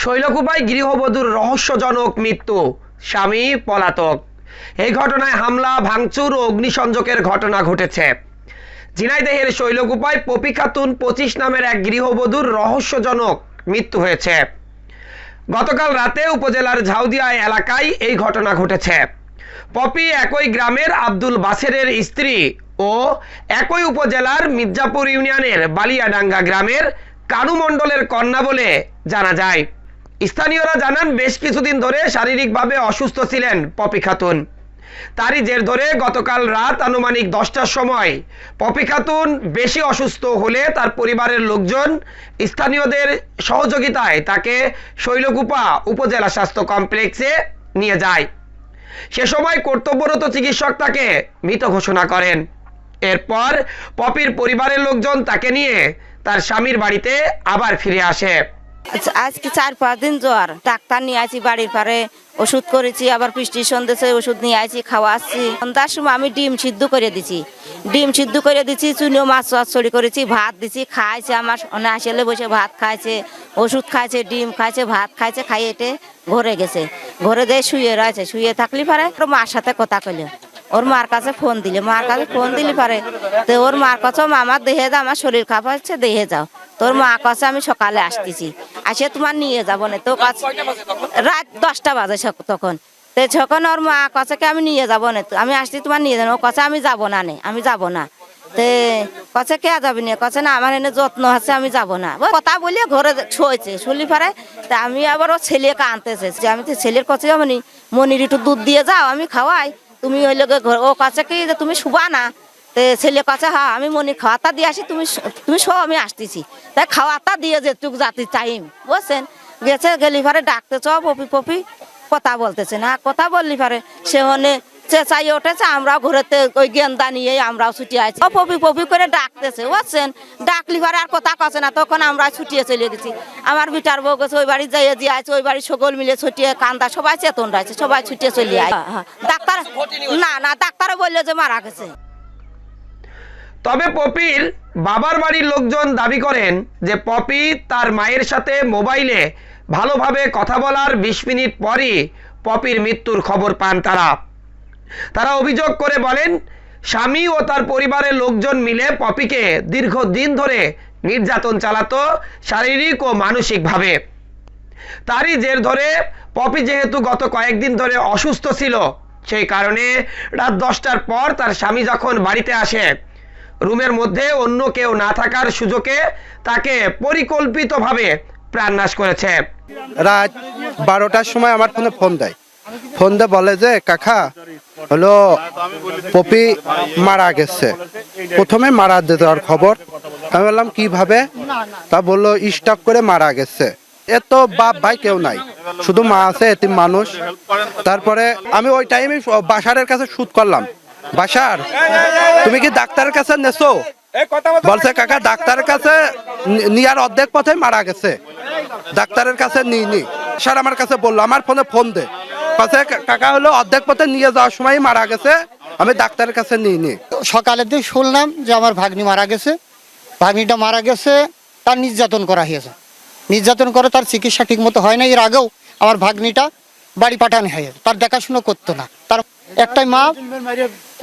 শৈলকুপায় গৃহবধূর রহস্যজনক মৃত্যু, স্বামী পলাতক। এই ঘটনায় হামলা, ভাঙচুর ও অগ্নিসংযোগের ঘটনা ঘটেছে। ঝিনাইদহের শৈলকুপায় পপি খাতুন 25 নামের এক গৃহবধূর রহস্যজনক মৃত্যু হয়েছে। গতকাল রাতে উপজেলার ঝাউদিয়া এলাকায় এই ঘটনা ঘটেছে। পপি একই গ্রামের আব্দুল বাসেরের স্ত্রী ও একই উপজেলার মির্জাপুর ইউনিয়নের বালিয়াডাঙ্গা গ্রামের কানু মণ্ডলের কন্যা বলে জানা যায়। স্থানীয়রা জানান, বেশ কিছুদিন ধরে শারীরিকভাবে অসুস্থ ছিলেন পপি খাতুন। তারই জের ধরে গতকাল রাত আনুমানিক 10টার সময় পপি খাতুন বেশি অসুস্থ হলে তার পরিবারের লোকজন স্থানীয়দের সহযোগিতায় তাকে শৈলকুপা উপজেলা স্বাস্থ্য কমপ্লেক্সে নিয়ে যায়। সে সময় কর্তব্যরত চিকিৎসক তাকে মৃত ঘোষণা করেন। এরপর পপির পরিবারের লোকজন তাকে নিয়ে তার স্বামীর বাড়িতে আবার ফিরে আসে। আজকে 4-5 দিন জ্বর, ডাক্তার নিয়ে আসি, বাড়ির পারে ওষুধ করেছি, আবার প্রেসক্রিপশন দিয়েছে, ওষুধ নিয়ে আসি, খাওয়াচ্ছি। সন্ধ্যার সময় আমি ডিম সিদ্ধ করে দিচ্ছি, চুনিও মাছ চচ্চড়ি করেছি, ভাত দিছি, খাইছে। আমার আসলে বসে ভাত খাইছে, ওষুধ খাইছে, ডিম খাইছে, ভাত খাইছে, খাইয়ে এটে ঘরে গেছে। ঘরে দিয়ে শুয়ে রয়েছে, শুয়ে থাকলে পারে ওর মার সাথে কথা কইল। ওর মার কাছে ফোন দিলে পারে, তো ওর মার কাছে আমার দেহে যাও, আমার শরীর খারাপ হচ্ছে, দেহে যাও। তোর মা কাছে আমি সকালে আসতেছি, আসে তোমার নিয়ে যাবো না। তো কাছে রাত 10টা বাজে তখন। তো যখন ওর মা কাছে আমি নিয়ে যাবো না, আমি আসছি তোমার নিয়ে যাবো। ও কাছে আমি যাবো না, আমি যাবো না। তে কাছে কে যাবি না, কাছে না আমার এনে যত্ন আছে, আমি যাবো না। কথা বলিয়ে ঘরে শুয়েছে, শুলি পারে। তা আমি আবার ও ছেলেকে আনতেছে, যে আমি তো ছেলের কাছে যাবো নি, মনির একটু দুধ দিয়ে যাও, আমি খাওয়াই, তুমি হইলে ও কাছে কি যে তুমি শুবা না। ছেলে কাছে হ্যাঁ আমি মনি খাওয়াটা দিয়ে আসি, তুমি শো, আমি আসতেছি। তাই খাওয়াটা দিয়ে যেটুক জাতি টাইম বুঝছেন গেছে, গেলি পারে ডাকতে চ পপি কথা বলতেছে না, কথা বললি পারে সে মনে চেঁচাই উঠেছে। আমরাও ঘুরেতে ওই গেন্দা নিয়ে আমরাও ছুটি আছি, ও পপি করে ডাকতেছে বুঝছেন। ডাকলি পারে আর কথা কছে না, তখন আমরা ছুটিয়ে চলে গেছি। আমার বিটার বউ গেছে, ওই বাড়ি যাইয়ে দিয়ে আছে, ওই বাড়ি সকল মিলে ছুটিয়ে কান্দা, সবাই চেতন রয়েছে, সবাই ছুটিয়ে চলে আয়। ডাক্তার না ডাক্তারে বললো যে মারা গেছে। তবে পপির বাবার বাড়ির লোকজন দাবি করেন যে পপি তার মায়ের সাথে মোবাইলে ভালোভাবে কথা বলার 20 মিনিট পরই পপির মৃত্যুর খবর পান তারা অভিযোগ করে বলেন, স্বামী ও তার পরিবারের লোকজন মিলে পপিকে দীর্ঘদিন ধরে নির্যাতন চালাতো, শারীরিক ও মানসিকভাবে। তারই জের ধরে পপি যেহেতু গত কয়েকদিন ধরে অসুস্থ ছিল, সেই কারণে রাত 10টার পর তার স্বামী যখন বাড়িতে আসে, রুমের মধ্যে অন্য কেউ না থাকার সুযোগে তাকে পরিকল্পিতভাবে প্রাণনাশ করেছে। রাত 12টার সময় আমার ফোন দেয়, বলে যে কাকা হলো পপি মারা গেছে। প্রথমে মারা দেওয়ার খবর, আমি বললাম কিভাবে? তা বললো স্টক করে মারা গেছে। এত বাপ ভাই কেউ নাই, শুধু মা আছে, এতিম মানুষ। তারপরে আমি ওই টাইমে বাসারের কাছে শুট করলাম, বাসার তুমি কি ডাক্তারের কাছে নেছো? বলছে কাকা ডাক্তারের কাছে নিয়ার অর্ধেক পথে মারা গেছে, ডাক্তারের কাছে নিইনি। স্যার আমার কাছে বললো, আমার ফোন দে, কাছে কাকা হলো অর্ধেক পথে নিয়ে যাওয়ার সময় মারা গেছে, আমি ডাক্তারের কাছে নিইনি। সকালের দিন শুনলাম যে আমার ভাগ্নি মারা গেছে। ভাগ্নিটা মারা গেছে, তার নির্যাতন করা হয়েছে, নির্যাতন করে তার চিকিৎসা ঠিক মতো হয় না। এর আগেও আমার ভাগ্নিটা বাড়ি পাঠানো হয়েছে, তার দেখাশুনো করতো না। তার একটাই মা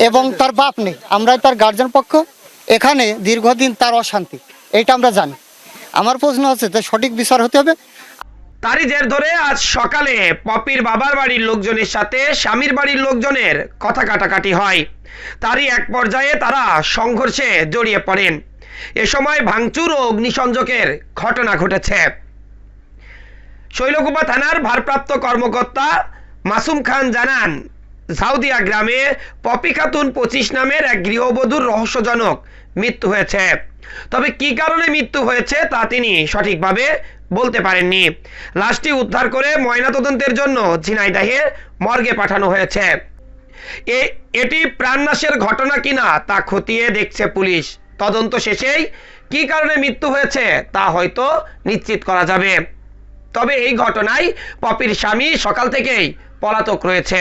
এবং তার বাপ নেই, আমরাই তার গার্জেন পক্ষ। এখানে দীর্ঘদিন তার অশান্তি, এইটা আমরা জানি। আমার প্রশ্ন হচ্ছে যে সঠিক বিচার হতে হবে। তারই জের ধরে আজ সকালে পপির বাবার বাড়ির লোকজনের সাথে স্বামীর বাড়ির লোকজনের কথা কাটাকাটি হয়। তারই এক পর্যায়ে তারা সংঘর্ষে জড়িয়ে পড়েন। এ সময় ভাঙচুর ও অগ্নিসংযোগের ঘটনা ঘটেছে। শৈলকুপা থানার ভারপ্রাপ্ত কর্মকর্তা মাসুম খান জানান, ঝাউদিয়া গ্রামে পপি খাতুন 25 নামের এক গৃহবধূর রহস্যজনক মৃত্যু হয়েছে। তবে কি কারণে মৃত্যু হয়েছে তা তিনি সঠিকভাবে বলতে পারেননি। লাশটি উদ্ধার করে ময়নাতদন্তের জন্য ঝিনাইদহে মর্গে পাঠানো হয়েছে। এটি প্রাণনাশের ঘটনা কিনা তা খতিয়ে দেখছে পুলিশ। তদন্ত শেষেই কি কারণে মৃত্যু হয়েছে তা হয়তো নিশ্চিত করা যাবে। তবে এই ঘটনায় পপির স্বামী সকাল থেকেই পলাতক রয়েছে।